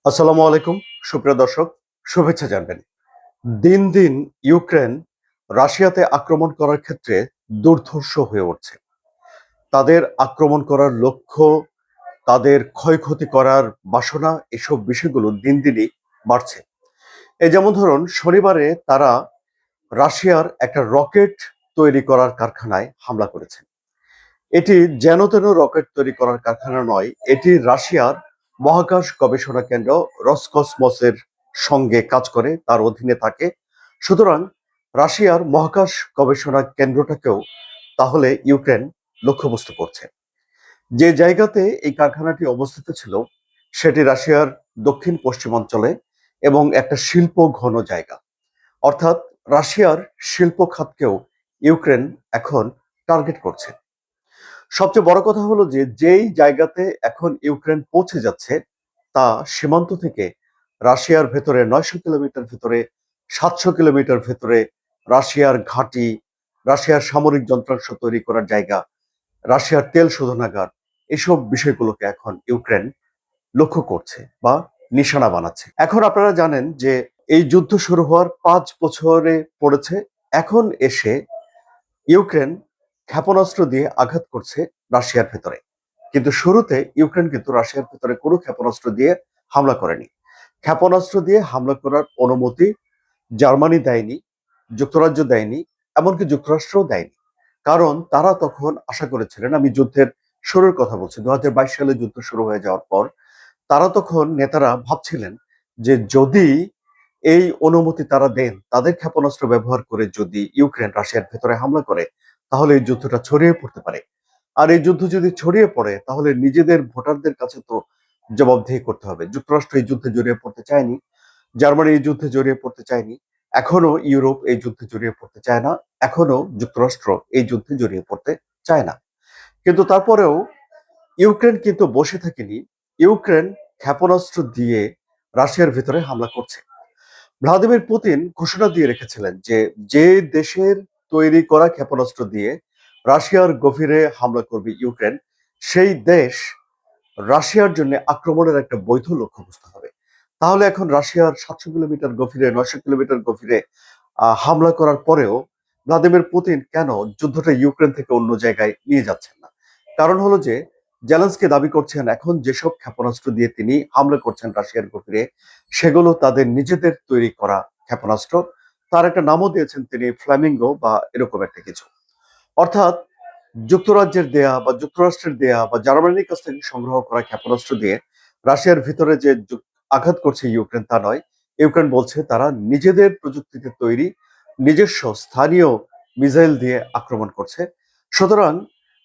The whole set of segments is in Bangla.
আসসালামু আলাইকুম। সুপ্রিয় দর্শক, শুভেচ্ছা জানবেন। দিন দিন ইউক্রেন রাশিয়াতে আক্রমণ করার ক্ষেত্রে দুর্ধর্ষ হয়ে উঠছে। তাদের আক্রমণ করার লক্ষ্য, তাদের ক্ষয়ক্ষতি করার বাসনা, এসব বিষয়গুলো দিন দিনই বাড়ছে। এই যেমন ধরুন, শনিবারে তারা রাশিয়ার একটা রকেট তৈরি করার কারখানায় হামলা করেছে। এটি যেন তেন রকেট তৈরি করার কারখানা নয়, এটি রাশিয়ার মহাকাশ গবেষণা কেন্দ্র রসকসমসের সঙ্গে কাজ করে, তার অধীনে থাকে। সুতরাং রাশিয়ার মহাকাশ গবেষণা কেন্দ্রটাকেও তাহলে ইউক্রেন লক্ষ্যবস্তু করছে। যে জায়গাতে এই কারখানাটি অবস্থিত ছিল সেটি রাশিয়ার দক্ষিণ পশ্চিমাঞ্চলে এবং একটা শিল্প ঘন জায়গা। অর্থাৎ রাশিয়ার শিল্প খাতকেও ইউক্রেন এখন টার্গেট করছে। সবচেয়ে বড় কথা হলো যে যেই জায়গাতে এখন ইউক্রেন পৌঁছে যাচ্ছে তা সীমান্ত থেকে রাশিয়ার ভেতরে ৯০০ কিলোমিটার ভেতরে, ৭০০ কিলোমিটার ভেতরে রাশিয়ার ঘাঁটি, রাশিয়ার সামরিক যন্ত্রাংশ তৈরি করার জায়গা, রাশিয়ার তেল শোধনাগার, এসব বিষয়গুলোকে এখন ইউক্রেন লক্ষ্য করছে বা নিশানা বানাচ্ছে। এখন আপনারা জানেন যে এই যুদ্ধ শুরু হওয়ার ৫ বছরে পড়েছে। এখন এসে ইউক্রেন ক্ষেপণাস্ত্র দিয়ে আঘাত করছে রাশিয়ার ভেতরে। কিন্তু শুরুতে ইউক্রেন কিন্তু রাশিয়ার ভেতরে কোনো ক্ষেপণাস্ত্র দিয়ে হামলা করেনি। ক্ষেপণাস্ত্র দিয়ে হামলা করার অনুমতি জার্মানি দেয়নি, যুক্তরাজ্য দেয়নি, এমনকি যুক্তরাষ্ট্রও দেয়নি। কারণ তারা তখন আশা করেছিলেন, আমি যুদ্ধের শুরুর কথা বলছি, ২০২২ সালে যুদ্ধ শুরু হয়ে যাওয়ার পর তারা তখন নেতারা ভাবছিলেন যে যদি এই অনুমতি তারা দেন, তাদের ক্ষেপণাস্ত্র ব্যবহার করে যদি ইউক্রেন রাশিয়ার ভেতরে হামলা করে, তাহলে এই যুদ্ধটা ছড়িয়ে পড়তে পারে। আর এই যুদ্ধ যদি ছড়িয়ে পড়ে তাহলে নিজেদের ভোটারদের কাছে তো জবাবদিহি করতে হবে। যুক্তরাষ্ট্র এই যুদ্ধে জড়িয়ে পড়তে চায়নি, জার্মানি এই যুদ্ধে জড়িয়ে পড়তে চায়নি, এখনো ইউরোপ এই যুদ্ধে জড়িয়ে পড়তে চায় না, এখনো যুক্তরাষ্ট্র এই যুদ্ধে জড়িয়ে পড়তে চায় না। কিন্তু তারপরেও ইউক্রেন কিন্তু বসে থাকেনি। ইউক্রেন ক্ষেপণাস্ত্র দিয়ে রাশিয়ার ভেতরে হামলা করছে। ভ্লাদিমির পুতিন ঘোষণা দিয়ে রেখেছিলেন যে যে দেশের তৈরি করা ক্ষেপণাস্ত্র দিয়ে রাশিয়ার গভীরে হামলা করবে ইউক্রেন, সেই দেশ রাশিয়ার জন্য আক্রমণের একটা বৈধ লক্ষ্যবস্তু হবে। তাহলে এখন রাশিয়ার ৭০০ কিলোমিটার গভীরে, ৯০০ কিলোমিটার গভীরে হামলা করার পরেও ভ্লাদিমির পুতিন কেন যুদ্ধটা ইউক্রেন থেকে অন্য জায়গায় নিয়ে যাচ্ছেন না? কারণ হলো যে জেলেনস্কি দাবি করছেন এখন যেসব ক্ষেপণাস্ত্র দিয়ে তিনি হামলা করছেন রাশিয়ার গভীরে, সেগুলো তাদের নিজেদের তৈরি করা ক্ষেপণাস্ত্র। তার একটা নামও দিয়েছেন তিনি, ফ্ল্যামিঙ্গো বা এরকম একটা কিছু। অর্থাৎ যুক্তরাজ্যের দেয়া বা যুক্তরাষ্ট্রের দেয়া বা জার্মানির কাছ থেকে সংগ্রহ করা ক্ষেপণাস্ত্র দিয়ে রাশিয়ার ভিতরে যে আঘাত করছে ইউক্রেন তা নয়। ইউক্রেন বলছে তারা নিজেদের প্রযুক্তিতে তৈরি নিজস্ব স্থানীয় মিসাইল দিয়ে আক্রমণ করছে। সুতরাং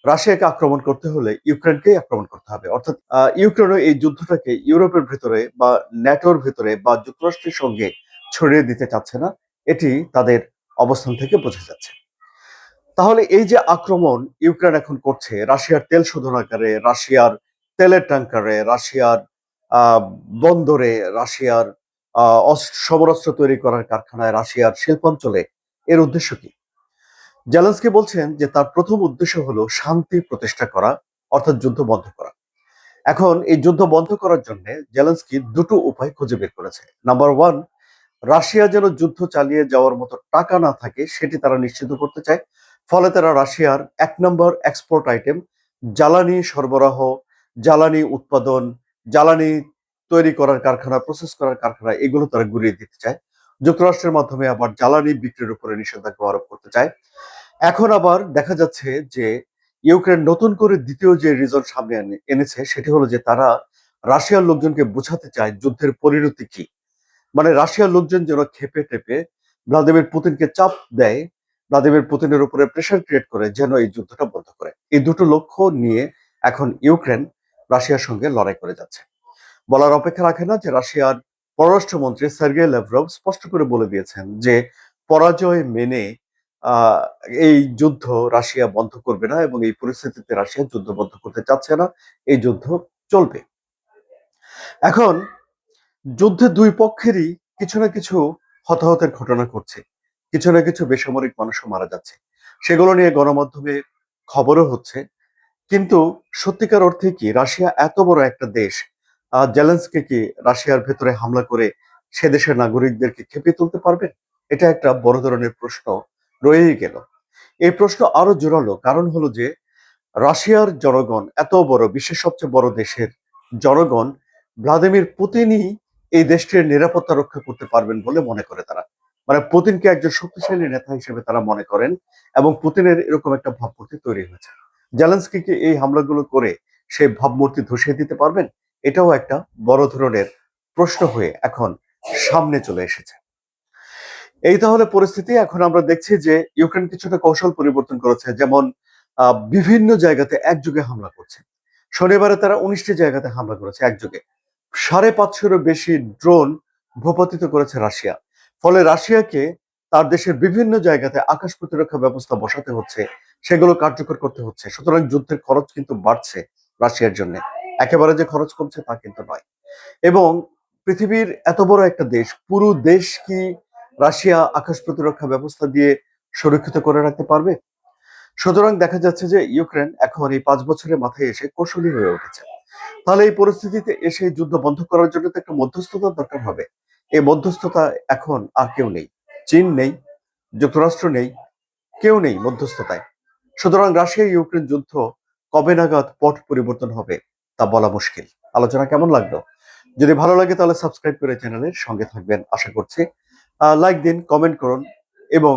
রাশিয়াকে আক্রমণ করতে হলে ইউক্রেনকেই আক্রমণ করতে হবে। অর্থাৎ ইউক্রেনও এই যুদ্ধটাকে ইউরোপের ভেতরে বা ন্যাটোর ভেতরে বা যুক্তরাষ্ট্রের সঙ্গে ছড়িয়ে দিতে চাচ্ছে না। এটি তাদের অবস্থান থেকে বোঝা যাচ্ছে। তাহলে এই যে আক্রমণ ইউক্রেন এখন করছে রাশিয়ার তেল শোধনাগারে, রাশিয়ার তেলের ট্যাঙ্কারে, রাশিয়ার আহ, বন্দরে, রাশিয়ার সমরাস্ত্র তৈরি করার কারখানায়, রাশিয়ার শিল্পাঞ্চলে, এর উদ্দেশ্য কি? জেলেনস্কি বলছেন যে তার প্রথম উদ্দেশ্য হলো শান্তি প্রতিষ্ঠা করা, অর্থাৎ যুদ্ধ বন্ধ করা। এখন এই যুদ্ধ বন্ধ করার জন্য জেলেনস্কি দুটো উপায় খুঁজে বের করেছে। নাম্বার ওয়ান, রাশিয়া যেন যুদ্ধ চালিয়ে যাওয়ার মতো টাকা না থাকে সেটি তারা নিশ্চিত করতে চায়। ফলে তারা রাশিয়ার ১ নম্বর এক্সপোর্ট আইটেম জ্বালানি সরবরাহ, জ্বালানি উৎপাদন, জ্বালানি তৈরি করার কারখানা, প্রসেস করার কারখানা, এগুলো তারা গুড়িয়ে দিতে চায়। যুক্তরাষ্ট্রের মাধ্যমে আবার জ্বালানি বিক্রির উপরে নিষেধাজ্ঞা আরোপ করতে চায়। এখন আবার দেখা যাচ্ছে যে ইউক্রেন নতুন করে দ্বিতীয় যে রিজন সামনে এনেছে সেটি হলো যে তারা রাশিয়ার লোকজনকে বোঝাতে চায় যুদ্ধের পরিণতি কি। মানে রাশিয়ার লোকজন যেন ক্ষেপে টেপে ভ্লাদিমির পুতিনকে চাপ দেয়, ভ্লাদিমির পুতিনের উপরে প্রেশার ক্রিয়েট করে যেন এই যুদ্ধটা বন্ধ করে। এই দুটো লক্ষ্য নিয়ে এখন ইউক্রেন রাশিয়ার সঙ্গে লড়াই করে যাচ্ছে। বলার অপেক্ষা রাখে না যে রাশিয়ার পররাষ্ট্রমন্ত্রী সার্গেই ল্যাভরভ স্পষ্ট করে বলে দিয়েছেন যে পরাজয় মেনে আহ, এই যুদ্ধ রাশিয়া বন্ধ করবে না এবং এই পরিস্থিতিতে রাশিয়া যুদ্ধ বন্ধ করতে চাচ্ছে না, এই যুদ্ধ চলবে। এখন যুদ্ধে দুই পক্ষেরই কিছু না কিছু হতাহতের ঘটনা ঘটছে, কিছু না কিছু বেসামরিক মানুষও মারা যাচ্ছে, সেগুলো নিয়ে গণমাধ্যমে খবরও হচ্ছে। কিন্তু সত্যিকার অর্থে কি রাশিয়া এত বড় একটা দেশ, জেলেনস্কি কি রাশিয়ার ভেতরে হামলা করে সে দেশের নাগরিকদেরকে খেপিয়ে তুলতে পারবেন? এটা একটা বড় ধরনের প্রশ্ন রয়েই গেল। এই প্রশ্ন আরো জোরালো, কারণ হলো যে রাশিয়ার জনগণ, এত বড় বিশ্বের সবচেয়ে বড় দেশের জনগণ, ভ্লাদিমির পুতিনই এই দেশটির নিরাপত্তা রক্ষা করতে পারবেন বলে মনে করে তারা। মানে পুতিনকে একজন শক্তিশালী নেতা হিসেবে তারা মনে করেন, এবং পুতিনের এরকম একটা ভাবমূর্তি তৈরি হয়েছে। জেলেনস্কিকে এই হামলাগুলো করে সেই ভাবমূর্তি ধসিয়ে দিতে পারবেন? এটাও একটা বড় ধরনের প্রশ্ন হয়ে এখন সামনে চলে এসেছে। এই তাহলে পরিস্থিতি। এখন আমরা দেখছি যে ইউক্রেন কিছুটা কৌশল পরিবর্তন করেছে, যেমন বিভিন্ন জায়গাতে একযোগে হামলা করছে। শনিবারে তারা 19টি জায়গাতে হামলা করেছে একযোগে। 550-এরও বেশি ড্রোন ভূপাতিত করেছে রাশিয়া। ফলে রাশিয়াকে তার দেশের বিভিন্ন জায়গাতে আকাশ প্রতিরক্ষা ব্যবস্থা বসাতে হচ্ছে, সেগুলো কার্যকর করতে হচ্ছে। সুতরাং যুদ্ধের খরচ কিন্তু বাড়ছে রাশিয়ার জন্য। একেবারে যে খরচ কমছে তা কিন্তু নয়। এবং পৃথিবীর এত বড় একটা দেশ, পুরো দেশ কি রাশিয়া আকাশ প্রতিরক্ষা ব্যবস্থা দিয়ে সুরক্ষিত করে রাখতে পারবে? সুতরাং দেখা যাচ্ছে যে ইউক্রেন এখন এই 5 বছরের মাথায় এসে কৌশলী হয়ে উঠেছে। তাহলে এই পরিস্থিতিতে এসে যুদ্ধ বন্ধ করার জন্য তো একটা মধ্যস্থতার দরকার হবে। এই মধ্যস্থতা এখন আর কেউ নেই। চীন নেই, যুক্তরাষ্ট্র নেই, কেউ নেই মধ্যস্থতায়। সুতরাং রাশিয়া ইউক্রেন যুদ্ধ কবে নাগাদ পট পরিবর্তন হবে তা বলা মুশকিল। আলোচনা কেমন লাগলো? যদি ভালো লাগে তাহলে সাবস্ক্রাইব করে চ্যানেলের সঙ্গে থাকবেন আশা করছি। লাইক দিন, কমেন্ট করুন, এবং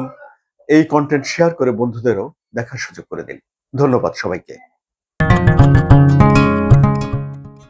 এই কন্টেন্ট শেয়ার করে বন্ধুদেরও দেখার সুযোগ করে দিন। ধন্যবাদ সবাইকে।